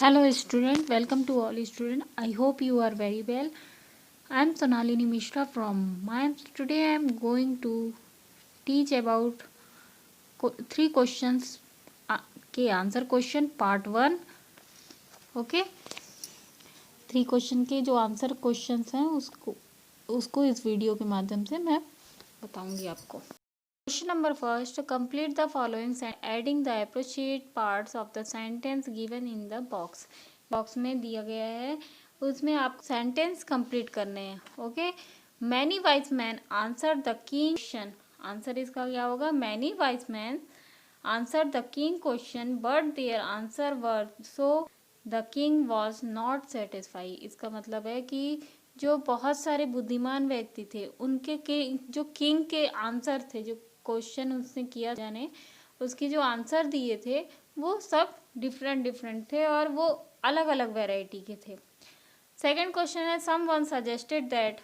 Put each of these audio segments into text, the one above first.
Hello student, welcome to all student. I hope you are very well. I am Sonalini Mishra from MIMS. Today I am going to teach about three questions के answer question part 1. Okay, 3 question के जो answer questions हैं उसको इस video के माध्यम से मैं बताऊंगी आपको. Question number first, complete the following adding the appropriate parts of the sentence given in the box. Box में दिया गया है, उसमें आप सेंटेंस कंप्लीट करने हैं. Okay, many wise man answer the king question. Answer इसका क्या होगा? Many wise man answer the king question but their answer were so the king was not satisfy. इसका मतलब है कि जो बहुत सारे बुद्धिमान व्यक्ति थे उनके जो किंग के आंसर थे, जो क्वेश्चन उसने किया जाने उसके जो आंसर दिए थे वो सब डिफरेंट थे और वो अलग अलग वैरायटी के थे. सेकंड क्वेश्चन है someone suggested that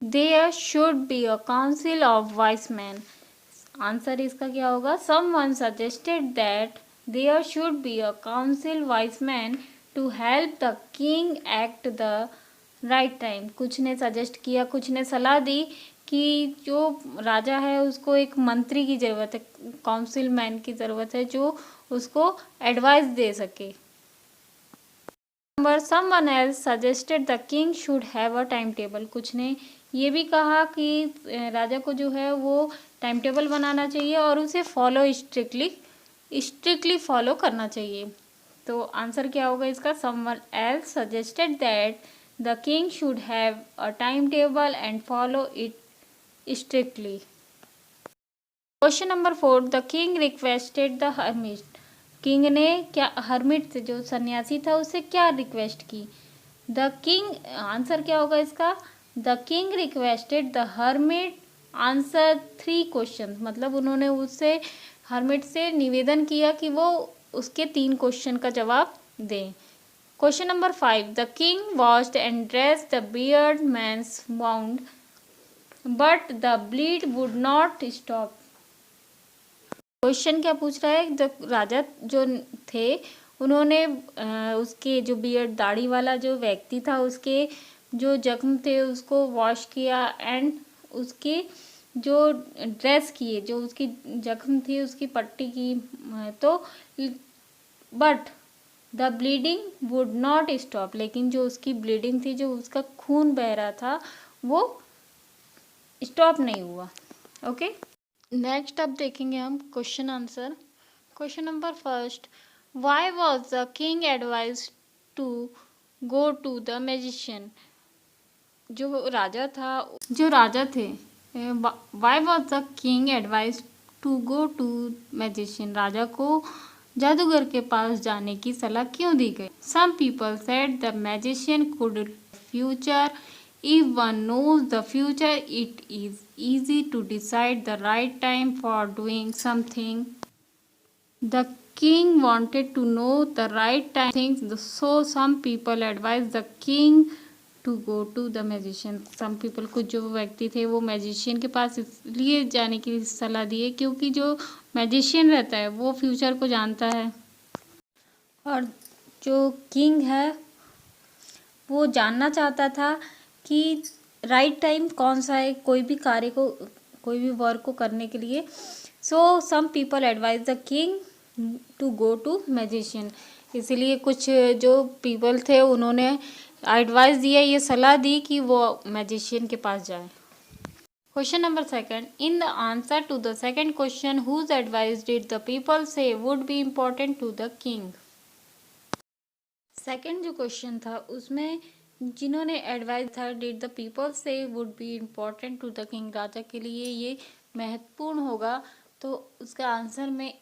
there should be a council of wise man. Answer इसका क्या होगा? Someone suggested that there should be a council wise man to help the king act the right time. कुछ ने suggest किया, कुछ ने सलाह दी कि जो राजा है उसको एक मंत्री की ज़रूरत है, काउंसिल मैन की ज़रूरत है जो उसको एडवाइस दे सके. Number someone else suggested the king should have a time table. कुछ ने ये भी कहा कि राजा को जो है वो टाइम टेबल बनाना चाहिए और उसे फॉलो स्ट्रिक्टली फॉलो करना चाहिए. तो आंसर क्या होगा इसका? Someone else suggested that the king should have a time table and follow it strictly. Question number 4, the king requested the hermit. King ने क्या हर्मिट से, जो सन्यासी था, उससे क्या रिक्वेस्ट की? द किंग, आंसर क्या होगा इसका? The king requested the hermit answer 3 question. मतलब उन्होंने उससे हर्मिट से निवेदन किया कि वो उसके 3 क्वेश्चन का जवाब दें. Question number 5, the king washed and dressed the beard man's wound but the bleed would not stop. Question क्या पूछ रहा है? द राजा जो थे उन्होंने उसके जो बियर्ड, दाढ़ी वाला जो व्यक्ति था, उसके जो जख्म थे उसको वॉश किया एंड उसके जो ड्रेस किए, जो उसकी जख्म थी उसकी पट्टी की, तो but the bleeding would not stop. लेकिन जो उसकी ब्लीडिंग थी, जो उसका खून बह रहा था, वो स्टॉप नहीं हुआ. ओके, नेक्स्ट अब देखेंगे हम question answer. Question number first, why was the king advise to go to the magician. जो राजा थे, why was the king advise to go to magician. राजा को जादूगर के पास जाने की सलाह क्यों दी गई? Some people said the magician could future. If one knows the future, it is easy to decide the right time for doing something. The king wanted to know the right time, so some people advised the king to go to the magician. Some people, कुछ जो व्यक्ति थे वो magician के पास इसलिए जाने की सलाह दी है क्योंकि जो मैजिशियन रहता है वो फ्यूचर को जानता है और जो किंग है वो जानना चाहता था कि राइट टाइम कौन सा है कोई भी कार्य को, कोई भी वर्क को करने के लिए. So some people advise the king to go to magician. इसीलिए कुछ जो पीपल थे उन्होंने एडवाइस दिया, ये सलाह दी कि वो मैजिशियन के पास जाए. Question number second, in the answer to the second question whose advice did the people say would be important to the king. Second जो क्वेश्चन था उसमें जिन्होंने एडवाइस था, did the people say would be important to the king, राजा के लिए ये महत्वपूर्ण होगा. तो उसका आंसर में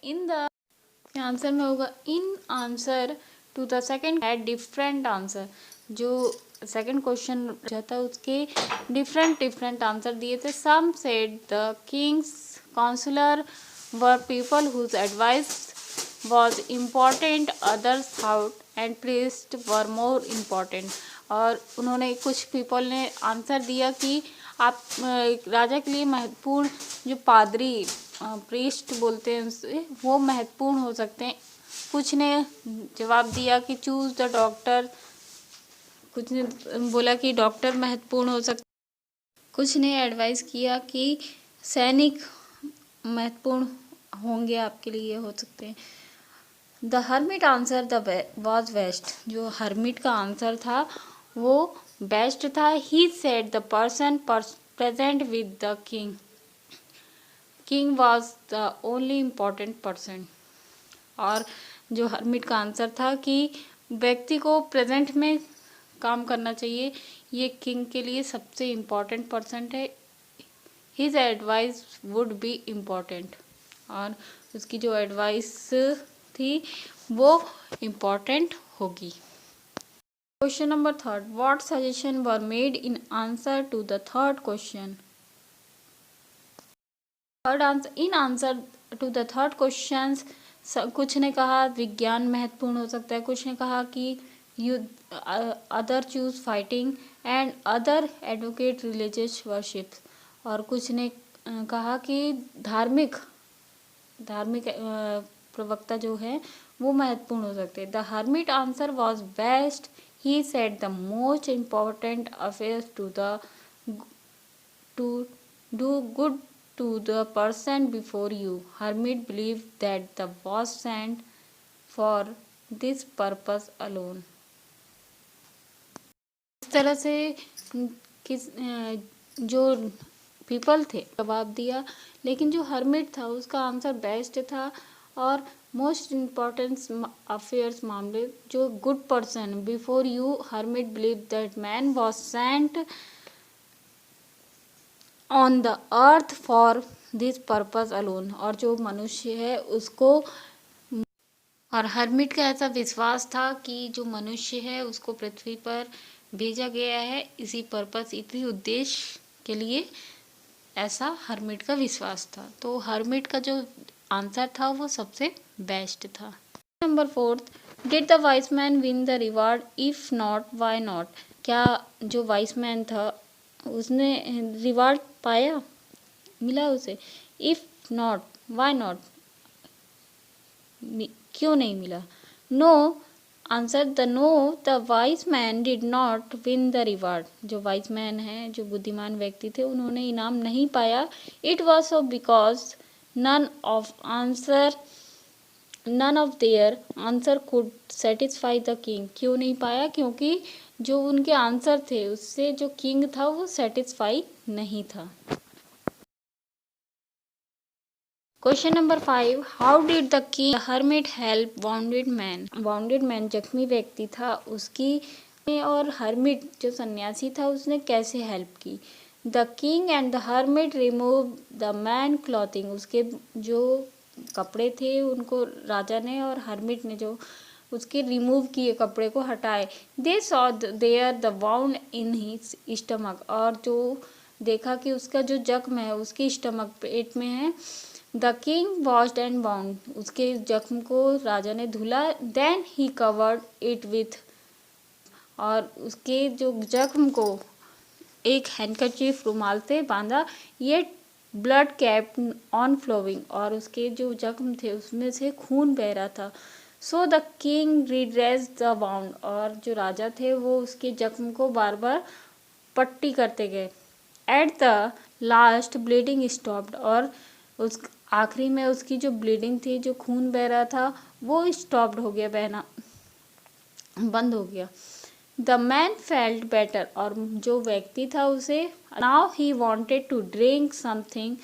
होगा in answer to the second had different answer. जो सेकंड क्वेश्चन था उसके डिफरेंट आंसर दिए थे. Some said the king's counsellor were people whose advice was important, others thought and priest were more important. और उन्होंने, कुछ पीपल ने answer दिया कि आप राजा के लिए महत्वपूर्ण जो पादरी, प्रीस्ट बोलते हैं उसे, वो महत्वपूर्ण हो सकते हैं. कुछ ने जवाब दिया कि चूज द डॉक्टर, कुछ ने बोला कि डॉक्टर महत्वपूर्ण हो सकता, कुछ ने एडवाइस किया कि सैनिक महत्वपूर्ण होंगे, आपके लिए हो सकते हैं। The hermit answer was best, जो हर्मिट का आंसर था वो बेस्ट था। ही said the person present with the king, king was the only important person. और जो हर्मिट का आंसर था कि व्यक्ति को प्रेजेंट में काम करना चाहिए, ये किंग के लिए सबसे इम्पॉर्टेंट पर्सन है। His advice would be important, और उसकी जो एडवाइस थी वो इम्पॉर्टेंट होगी। Question number 3, what suggestion were made in answer to the third question. In answer to the third question, कुछ ने कहा विज्ञान महत्वपूर्ण हो सकता है, कुछ ने कहा कि युद्ध, other choose fighting and other advocate religious worship, और कुछ ने कहा कि धार्मिक प्रवक्ता जो है वो महत्वपूर्ण हो सकते हैं। The hermit answer was best. He said the most important affairs to do good to the person before you. Hermit believed that the was sent for this purpose alone. इस तरह से जो पीपल थे जवाब दिया, लेकिन जो हर्मिट था उसका आंसर बेस्ट था। और मोस्ट इम्पॉर्टेंट अफेयर्स मामले, जो good person before you, hermit believe that man was sent on the earth for this purpose alone, और जो मनुष्य है उसको, और हर्मिट का ऐसा विश्वास था कि जो मनुष्य है उसको पृथ्वी पर भेजा गया है इसी पर्पस, इसी उद्देश्य के लिए, ऐसा हर्मिट का विश्वास था। तो हर्मिट का जो आंसर था वो सबसे बेस्ट था। Number 4, did the wise man win the reward, if not why not. क्या जो वाइस मैन था उसने रिवार्ड पाया, मिला उसे? इफ नॉट व्हाई नॉट, क्यों नहीं मिला? No answer the wise man did not win the reward. जो वाइस मैन है, जो बुद्धिमान व्यक्ति थे, उन्होंने इनाम नहीं पाया। It was so because none of their answer could satisfy the king. क्यों नहीं पाया? क्योंकि जो उनके आंसर थे उससे जो किंग था वो सेटिस्फाई नहीं था। Question number 5, how did the king hermit help bounded man. Bounded man जख्मी व्यक्ति था, उसकी और हर्मिट जो सन्यासी था उसने कैसे हेल्प की? The king and the hermit remove the man clothing. उसके जो कपड़े थे उनको राजा ने और हर्मिट ने जो उसके रिमूव किए, कपड़े को हटाए। They saw there the wound in his stomach, और जो देखा कि उसका जो जख्म है उसके स्टमक, पेट में है। The king washed and bound, उसके जख्म को राजा ने धुला। Then he covered it with, और उसके जो जख्म को एक हैंडकरचीफ, रुमाल से बांधा। ये ब्लड कैप्ड ऑन फ्लोइंग, और उसके जो जख्म थे उसमें से खून बह रहा था। So the king redressed the wound, और जो राजा थे वो उसके जख्म को बार बार पट्टी करते गए। At the last bleeding stopped, और उस आखिरी में उसकी जो ब्लीडिंग थी, जो खून बह रहा था, वो स्टॉप्ड हो गया, बहना बंद हो गया। द मैन फेल्ट बेटर, और जो व्यक्ति था उसे now he wanted to drink something,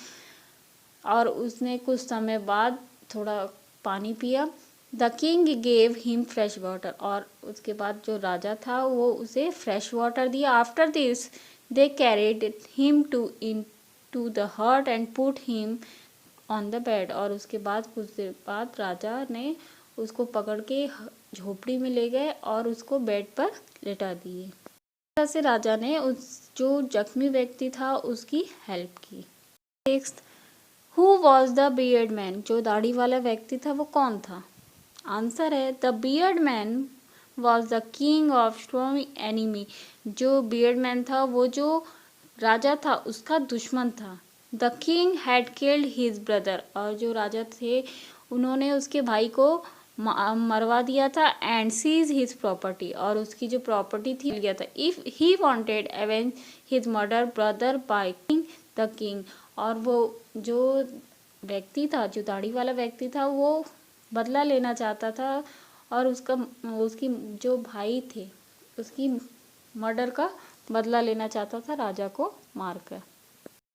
और उसने कुछ समय बाद थोड़ा पानी पिया। The king gave him fresh water, और उसके बाद जो राजा था वो उसे फ्रेश वाटर दिया। After this they carried him to the hut and put him on the bed, और उसके बाद कुछ देर बाद राजा ने उसको पकड़ के झोपड़ी में ले गए और उसको बेड पर लेटा दिए। इस तरह से राजा ने उस जो जख्मी व्यक्ति था उसकी हेल्प की। Next, who was the beard man, जो दाढ़ी वाला व्यक्ति था वो कौन था? आंसर है the beard man was the king of strong enemy. जो बियर्ड मैन था वो जो राजा था उसका दुश्मन था। The king had killed his brother, और जो राजा थे उन्होंने उसके भाई को मरवा दिया था एंड सीज हिज प्रॉपर्टी, और उसकी जो प्रॉपर्टी थी लिया था। If he wanted avenge his murder brother by the king, और वो जो व्यक्ति था, जो दाढ़ी वाला व्यक्ति था, वो बदला लेना चाहता था और उसकी जो भाई थे उसकी मर्डर का बदला लेना चाहता था राजा को मारकर।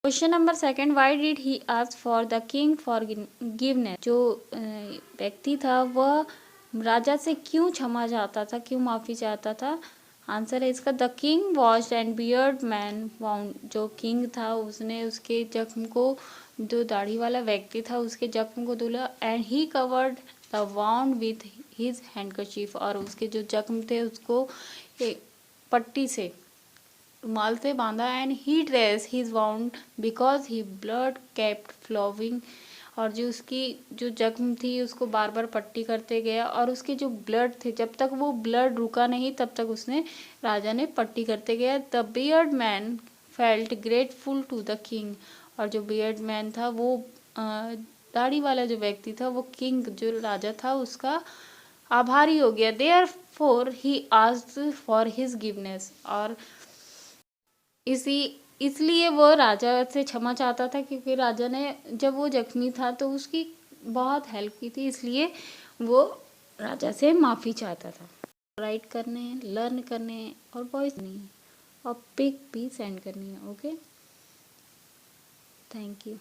Question number second, why did he ask for the king forgiveness, जो व्यक्ति था वह राजा से क्यों क्षमा चाहता था, क्यों माफ़ी चाहता था? आंसर है इसका, the king washed and beard man wound, जो किंग था उसने उसके जख्म को, जो दाढ़ी वाला व्यक्ति था उसके जख्म को धुला, and he covered the wound with his handkerchief, और उसके जो जख्म थे उसको एक पट्टी से, रुमाल से बांधा, and he dress his wound because he blood kept flowing, और जो उसकी जो जख्म थी उसको बार बार पट्टी करते गया, और उसके जो ब्लड थे जब तक वो ब्लड रुका नहीं तब तक उसने राजा ने पट्टी करते गया। The beard man felt grateful to the king, और जो बियर्ड मैन था वो दाढ़ी वाला जो व्यक्ति था वो किंग जो राजा था उसका आभारी हो गया। Therefore he asked for his givenness, और इसलिए वो राजा से क्षमा चाहता था, क्योंकि राजा ने जब वो जख्मी था तो उसकी बहुत हेल्प की थी, इसलिए वो राजा से माफ़ी चाहता था। राइट करने हैं, लर्न करने हैं और वॉइस नहीं है, और पिक भी सेंड करनी है। Okay, thank you.